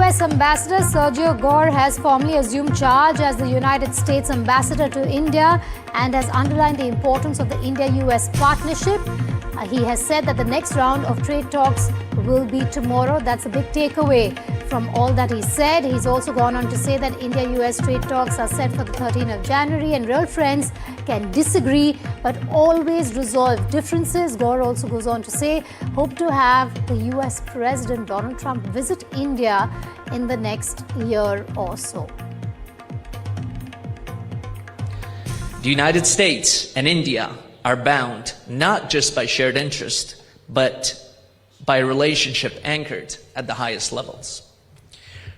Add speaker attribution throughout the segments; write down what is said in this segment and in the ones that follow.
Speaker 1: US Ambassador Sergio Gor has formally assumed charge as the United States Ambassador to India and has underlined the importance of the India-US partnership. He has said that the next round of trade talks will be tomorrow. That's a big takeaway from all that he said. He's also gone on to say that India-US trade talks are set for the 13th of January and real friends can disagree but always resolve differences. Gor also goes on to say, hope to have the US President Donald Trump visit India in the next year or so.
Speaker 2: The United States and India are bound not just by shared interest, but by a relationship anchored at the highest levels.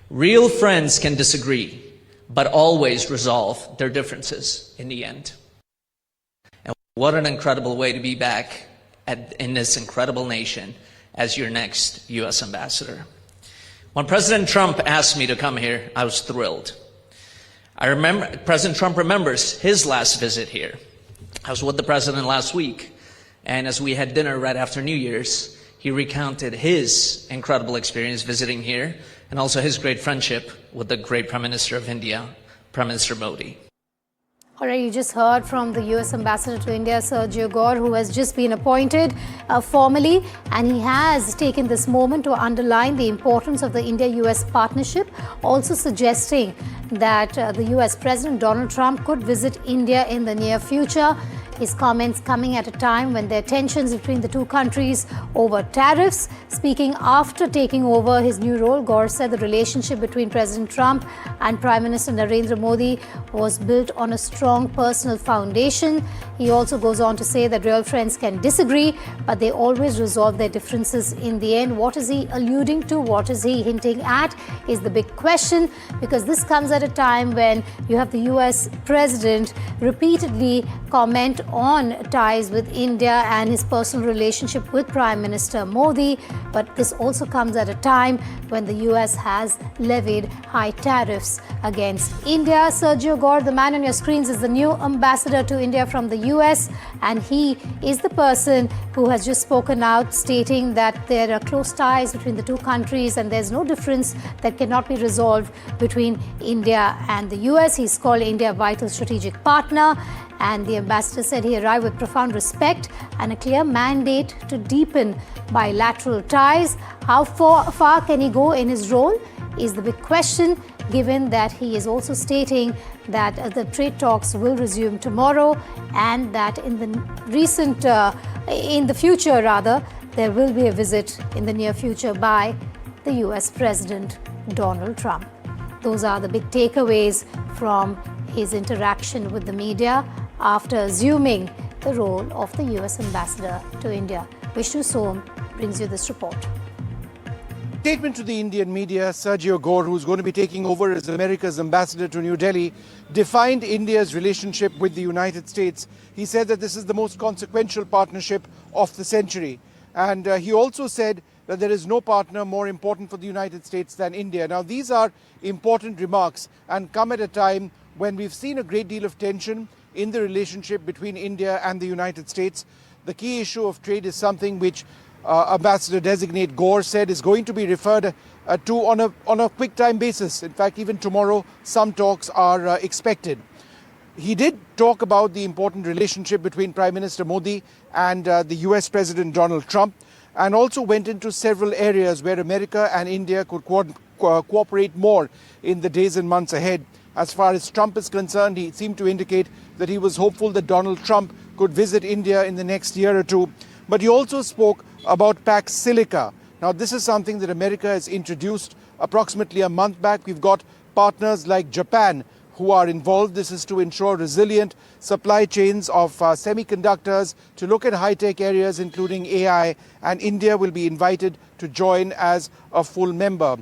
Speaker 2: Real friends can disagree, but always resolve their differences in the end. And what an incredible way to be back in this incredible nation as your next US ambassador. When President Trump asked me to come here, I was thrilled. I remember President Trump remembers his last visit here. I was with the president last week, and as we had dinner right after New Year's, he recounted his incredible experience visiting here and also his great friendship with the great Prime Minister of India, Prime Minister Modi.
Speaker 1: All right, you just heard from the US Ambassador to India, Sergio Gor, who has just been appointed formally, and he has taken this moment to underline the importance of the India-US partnership, also suggesting that the US President Donald Trump could visit India in the near future. His comments coming at a time when there are tensions between the two countries over tariffs. Speaking after taking over his new role, Gor said the relationship between President Trump and Prime Minister Narendra Modi was built on a strong personal foundation. He also goes on to say that real friends can disagree, but they always resolve their differences in the end. What is he alluding to? What is he hinting at is the big question, because this comes at a time when you have the US President repeatedly comment on ties with India and his personal relationship with Prime Minister Modi. But this also comes at a time when the US has levied high tariffs against India. Sergio Gor, the man on your screens, is the new ambassador to India from the US, and he is the person who has just spoken out, stating that there are close ties between the two countries and there's no difference that cannot be resolved between India and the US. He's called India a vital strategic partner. And the ambassador said he arrived with profound respect and a clear mandate to deepen bilateral ties. How far can he go in his role is the big question, given that he is also stating that the trade talks will resume tomorrow and that in the future, there will be a visit in the near future by the US President Donald Trump. Those are the big takeaways from his interaction with the media after assuming the role of the US Ambassador to India. Vishnu Som brings you this report.
Speaker 3: Statement to the Indian media, Sergio Gor, who's going to be taking over as America's ambassador to New Delhi, defined India's relationship with the United States. He said that this is the most consequential partnership of the century. And he also said that there is no partner more important for the United States than India. Now, these are important remarks and come at a time when we've seen a great deal of tension in the relationship between India and the United States. The key issue of trade is something which ambassador-designate Gor said is going to be referred to on a quick time basis. In fact, even tomorrow, some talks are expected. He did talk about the important relationship between Prime Minister Modi and the US President Donald Trump, and also went into several areas where America and India could cooperate more in the days and months ahead. As far as Trump is concerned, he seemed to indicate that he was hopeful that Donald Trump could visit India in the next year or two. But he also spoke about Pax Silica. Now, this is something that America has introduced approximately a month back. We've got partners like Japan who are involved. This is to ensure resilient supply chains of semiconductors, to look at high-tech areas including AI, and India will be invited to join as a full member.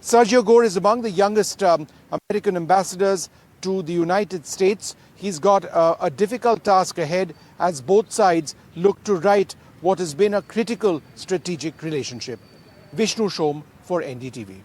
Speaker 3: Sergio Gor is among the youngest American ambassadors to the United States. He's got a difficult task ahead as both sides look to right what has been a critical strategic relationship. Vishnu Som for NDTV.